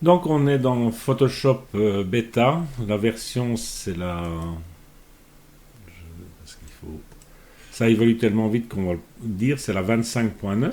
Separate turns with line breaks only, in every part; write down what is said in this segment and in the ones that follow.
Donc on est dans Photoshop Beta. La version c'est la... Parce qu'il faut... Ça évolue tellement vite qu'on va le dire, c'est la 25.9.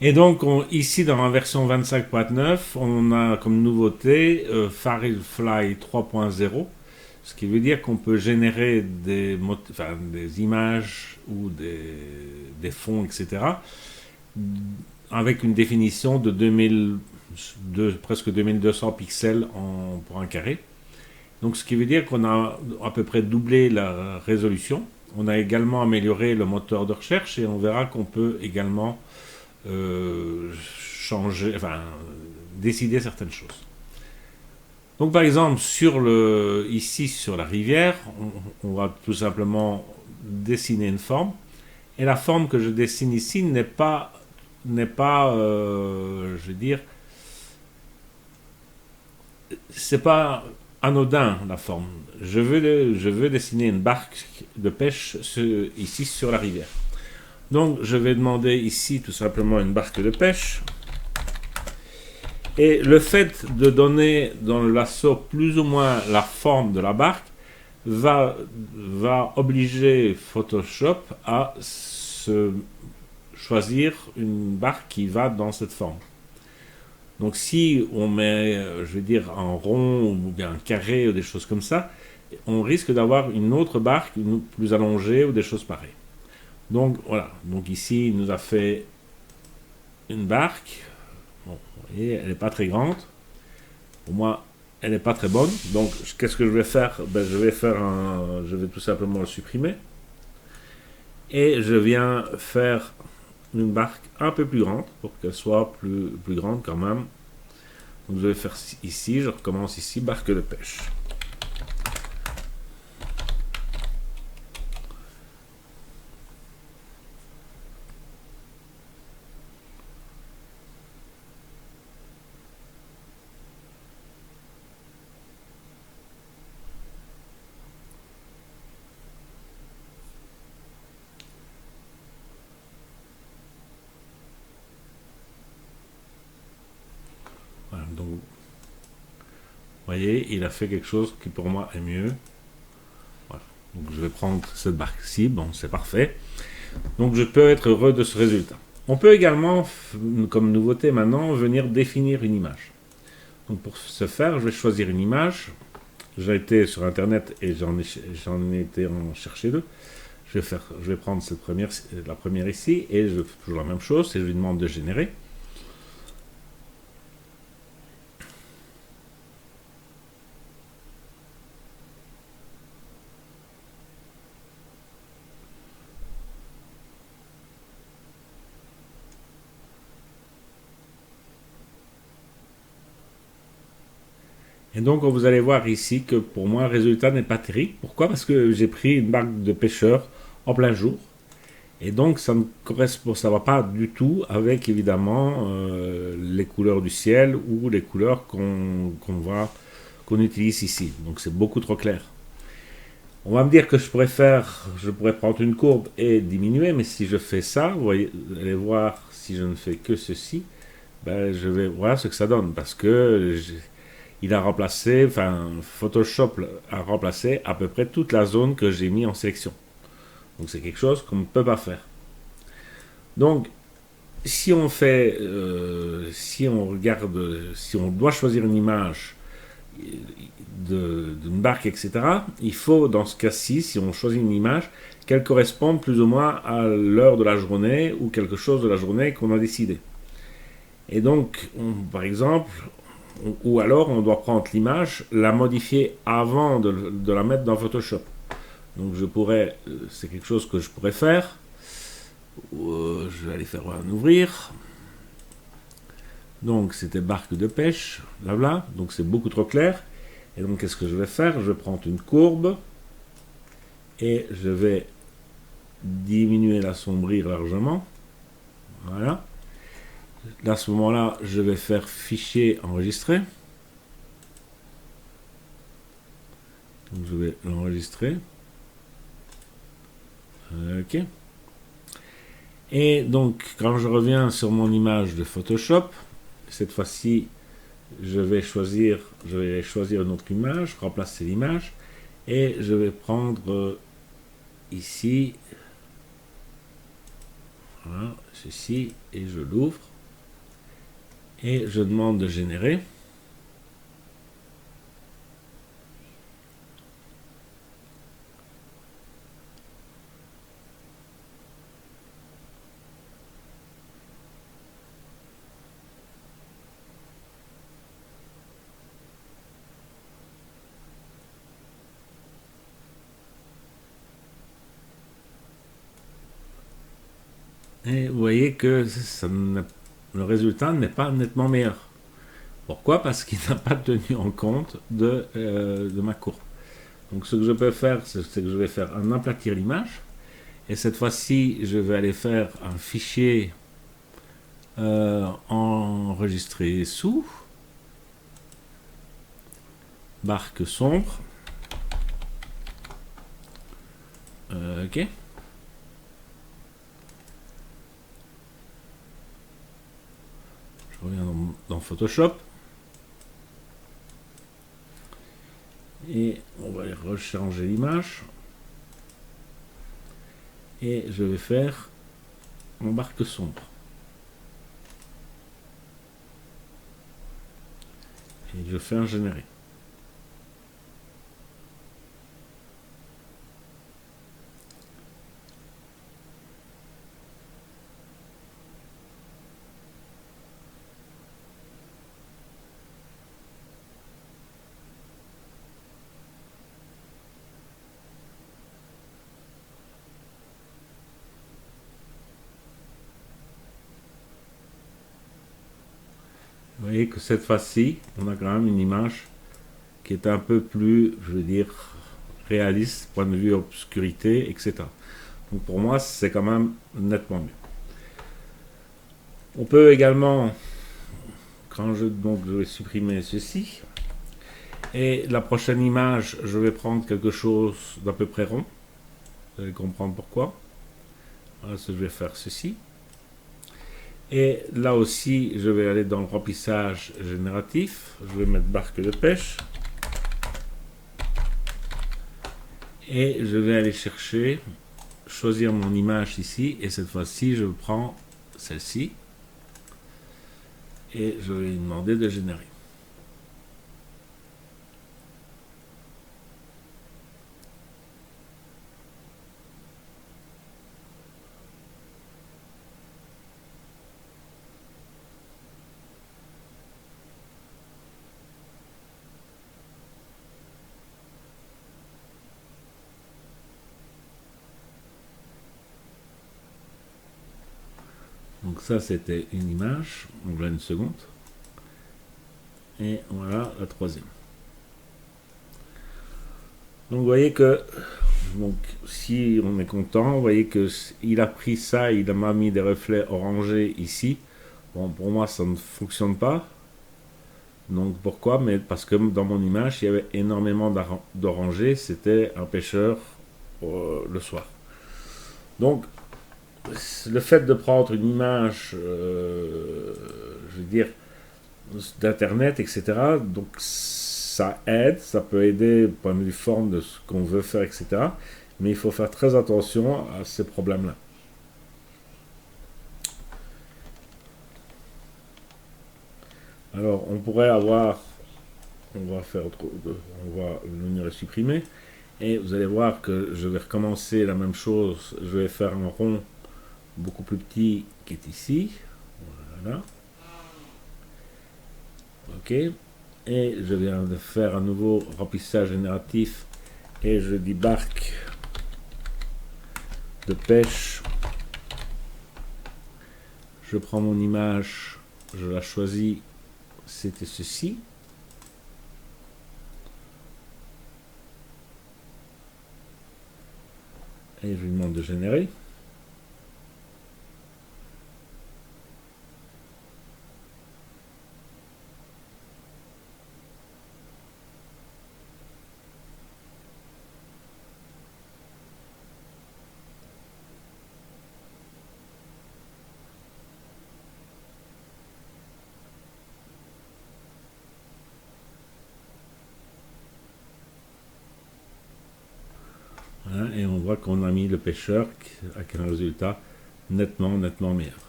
Et donc ici dans la version 25.9, on a comme nouveauté Firefly 3.0, ce qui veut dire qu'on peut générer des images ou des fonds, etc., avec une définition de 2000, presque 2200 pixels pour un carré. Donc ce qui veut dire qu'on a à peu près doublé la résolution. On a également amélioré le moteur de recherche et on verra qu'on peut également changer, enfin décider certaines choses. Donc par exemple ici sur la rivière, on va tout simplement dessiner une forme et la forme que je dessine ici n'est pas, je veux dire, c'est pas anodin la forme. Je veux dessiner une barque de pêche ici sur la rivière. Donc je vais demander ici tout simplement une barque de pêche. Et le fait de donner dans le lasso plus ou moins la forme de la barque va obliger Photoshop à choisir une barque qui va dans cette forme. Donc si on met, je vais dire, un rond ou bien un carré ou des choses comme ça, on risque d'avoir une autre barque plus allongée ou des choses pareilles. Donc voilà, donc ici il nous a fait une barque. Bon, vous voyez, elle n'est pas très grande. Pour moi, elle n'est pas très bonne. Donc qu'est-ce que je vais faire? Je vais tout simplement le supprimer. Et je viens faire une barque un peu plus grande pour qu'elle soit plus grande quand même. Donc je vais faire ici, je recommence ici, barque de pêche. Voilà, donc vous voyez, il a fait quelque chose qui pour moi est mieux. Voilà. Donc je vais prendre cette barque-ci, bon c'est parfait. Donc je peux être heureux de ce résultat. On peut également, comme nouveauté maintenant, venir définir une image. Donc pour ce faire, je vais choisir une image. J'ai été sur internet et j'en ai été en chercher deux. Je vais prendre la première ici et je fais toujours la même chose et je lui demande de générer. Et donc vous allez voir ici que pour moi le résultat n'est pas terrible. Pourquoi? Parce que j'ai pris une barque de pêcheur en plein jour. Et donc ça ne correspond, ça va pas du tout avec évidemment les couleurs du ciel ou les couleurs qu'on utilise ici. Donc c'est beaucoup trop clair. On va me dire que je pourrais prendre une courbe et diminuer, mais si je fais ça, vous allez voir si je ne fais que ceci, ben je vais voir ce que ça donne parce que il a remplacé, enfin Photoshop a remplacé à peu près toute la zone que j'ai mis en sélection. Donc c'est quelque chose qu'on ne peut pas faire. Donc si on regarde, si on doit choisir une image d'une barque, etc., il faut dans ce cas-ci, si on choisit une image, qu'elle corresponde plus ou moins à l'heure de la journée ou quelque chose de la journée qu'on a décidé. Et donc, par exemple, ou alors on doit prendre l'image, la modifier avant de la mettre dans Photoshop. Donc c'est quelque chose que je pourrais faire. Je vais aller faire un ouvrir. Donc c'était barque de pêche, là. Donc c'est beaucoup trop clair. Et donc qu'est-ce que je vais faire? Je vais prendre une courbe et je vais diminuer, l'assombrir largement. Voilà. À ce moment-là, je vais faire fichier enregistrer. Donc je vais l'enregistrer. Ok. Et donc quand je reviens sur mon image de Photoshop, Cette fois-ci, je vais choisir une autre image, remplacer l'image, et je vais prendre ici, voilà, ceci, et je l'ouvre, et je demande de générer. Et vous voyez que le résultat n'est pas nettement meilleur. Pourquoi? Parce qu'il n'a pas tenu en compte de ma courbe. Donc ce que je peux faire, c'est que je vais faire un aplatir l'image. Et cette fois-ci, je vais aller faire un fichier enregistré sous barque sombre. Ok. Je reviens dans Photoshop. Et on va rechanger l'image. Et je vais faire mon barque sombre. Et je fais un générer. Vous voyez que cette fois-ci, on a quand même une image qui est un peu plus, je veux dire, réaliste, point de vue obscurité, etc. Donc pour moi, c'est quand même nettement mieux. On peut également, donc je vais supprimer ceci, et la prochaine image, je vais prendre quelque chose d'à peu près rond. Vous allez comprendre pourquoi. Voilà, je vais faire ceci. Et là aussi, je vais aller dans le remplissage génératif. Je vais mettre barque de pêche. Et je vais aller chercher, choisir mon image ici. Et cette fois-ci, je prends celle-ci. Et je vais lui demander de générer. Donc ça, c'était une image. Donc là, une seconde. Et voilà la troisième. Donc vous voyez que donc, si on est content, vous voyez qu'il a pris ça, il m'a mis des reflets orangés ici. Bon, pour moi, ça ne fonctionne pas. Donc pourquoi? Mais parce que dans mon image, il y avait énormément d'orangés. C'était un pêcheur le soir. Donc, le fait de prendre une image, je veux dire, d'internet, etc. Donc ça aide, ça peut aider point de vue forme de ce qu'on veut faire, etc. Mais il faut faire très attention à ces problèmes-là. Alors on pourrait avoir, on va venir le supprimer, et vous allez voir que je vais recommencer la même chose. Je vais faire un rond beaucoup plus petit qui est ici. Voilà. Ok. Et je viens de faire un nouveau remplissage génératif et je dis barque de pêche. Je prends mon image, je la choisis, c'était ceci. Et je lui demande de générer. voit qu'on a mis le pêcheur avec un résultat nettement meilleur.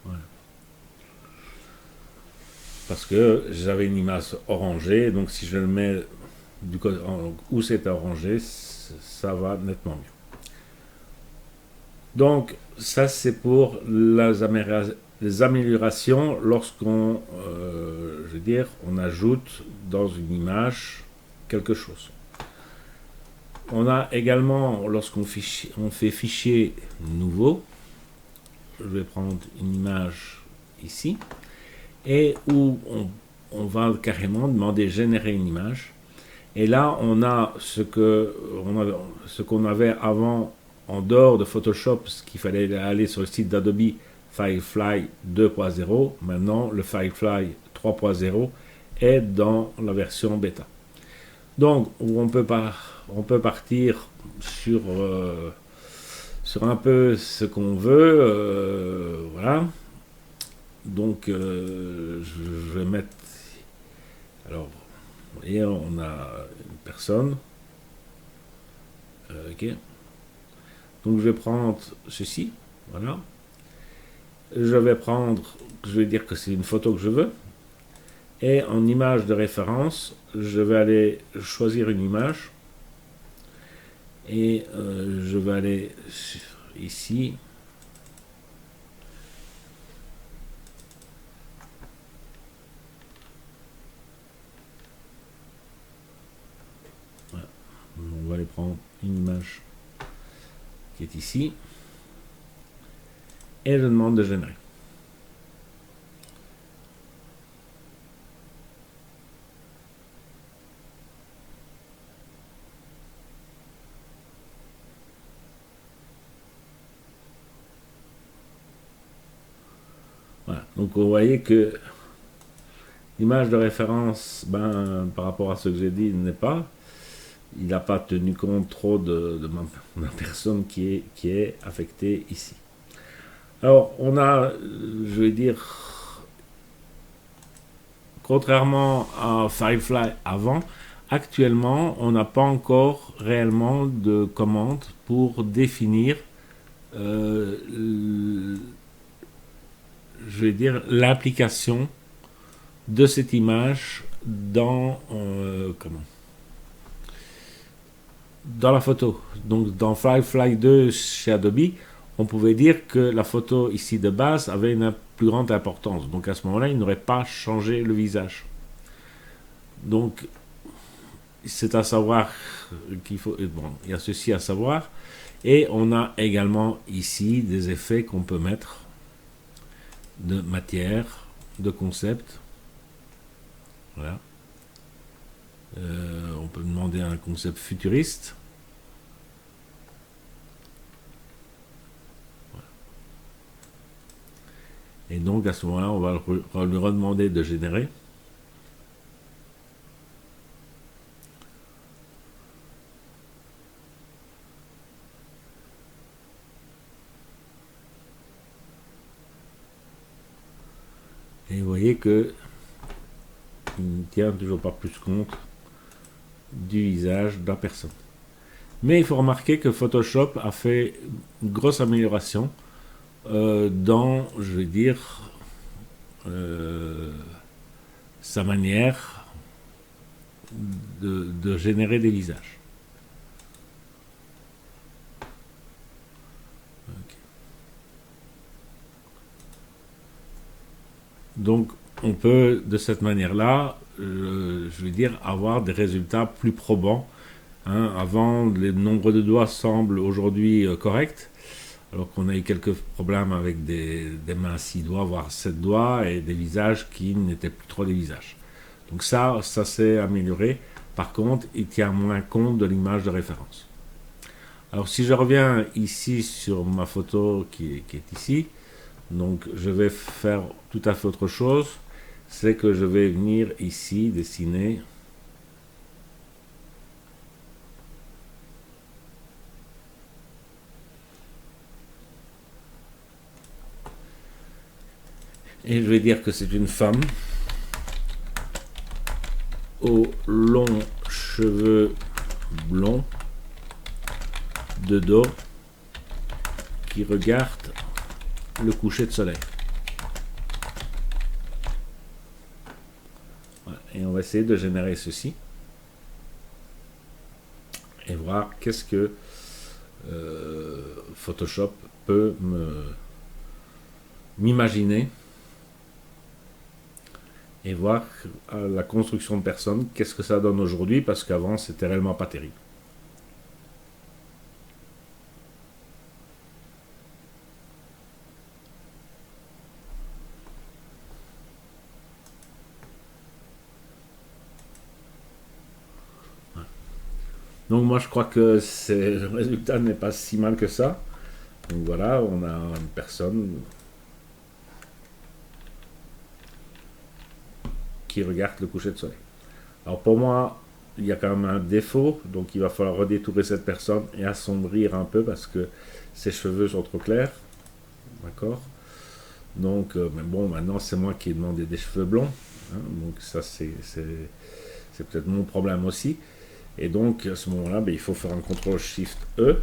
Voilà. Parce que j'avais une image orangée, donc si je le mets du côté où c'est orangé, ça va nettement mieux. Donc ça c'est pour les améliorations lorsqu'on, je veux dire, on ajoute dans une image quelque chose. On a également, lorsqu'on fait fichier nouveau, je vais prendre une image ici, et où on va carrément demander générer une image. Et là, on a ce qu'on avait avant en dehors de Photoshop, ce qu'il fallait aller sur le site d'Adobe Firefly 2.0. Maintenant, le Firefly 3.0 est dans la version bêta. Donc, on peut partir sur un peu ce qu'on veut. Voilà. Donc, je vais mettre... Alors, vous voyez, on a une personne. Ok. Donc, je vais prendre ceci. Voilà. Je vais dire que c'est une photo que je veux. Et en image de référence, je vais aller choisir une image. Et je vais aller ici. Voilà. On va aller prendre une image qui est ici. Et je demande de générer. Voilà. Donc vous voyez que l'image de référence, par rapport à ce que j'ai dit, il n'a pas tenu compte trop de ma personne qui est affectée ici. Alors on a, je vais dire, contrairement à Firefly avant, actuellement on n'a pas encore réellement de commande pour définir je vais dire l'application de cette image dans la photo. Donc dans Firefly 2 chez Adobe, on pouvait dire que la photo ici de base avait une plus grande importance. Donc à ce moment-là, il n'aurait pas changé le visage. Donc c'est à savoir qu'il faut... Bon, il y a ceci à savoir. Et on a également ici des effets qu'on peut mettre de matière, de concept. Voilà. On peut demander un concept futuriste. Voilà. Et donc à ce moment-là, on va lui redemander de générer. Et vous voyez que il ne tient toujours pas plus compte du visage de la personne. Mais il faut remarquer que Photoshop a fait une grosse amélioration dans, je vais dire, sa manière de générer des visages. Donc, on peut, de cette manière-là, je veux dire, avoir des résultats plus probants. Hein. Avant, le nombre de doigts semble aujourd'hui correct, alors qu'on a eu quelques problèmes avec des mains à 6 doigts, voire 7 doigts, et des visages qui n'étaient plus trop des visages. Donc ça s'est amélioré. Par contre, il tient moins compte de l'image de référence. Alors, si je reviens ici sur ma photo qui est ici, donc je vais faire tout à fait autre chose, c'est que je vais venir ici dessiner et je vais dire que c'est une femme aux longs cheveux blonds, de dos qui regarde le coucher de soleil. Voilà. Et on va essayer de générer ceci et voir qu'est-ce que Photoshop peut m'imaginer et voir la construction de personnes, qu'est-ce que ça donne aujourd'hui, parce qu'avant c'était réellement pas terrible. Donc moi je crois que le résultat n'est pas si mal que ça. Donc voilà, on a une personne qui regarde le coucher de soleil. Alors pour moi, il y a quand même un défaut, donc il va falloir redétourer cette personne et assombrir un peu parce que ses cheveux sont trop clairs. D'accord. Donc, mais bon, maintenant c'est moi qui ai demandé des cheveux blonds. Hein, donc ça c'est peut-être mon problème aussi. Et donc à ce moment-là, ben, il faut faire un CTRL SHIFT E,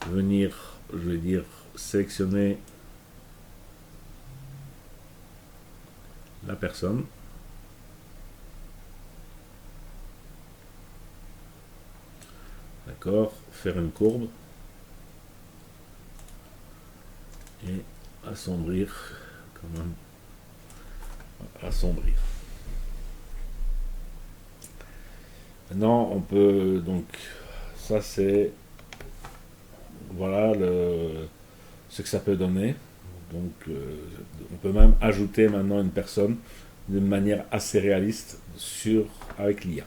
venir, je vais dire, sélectionner la personne. D'accord, faire une courbe et assombrir, quand même, assombrir. Maintenant, on peut donc, ça c'est, voilà ce que ça peut donner. Donc, on peut même ajouter maintenant une personne d'une manière assez réaliste avec l'IA.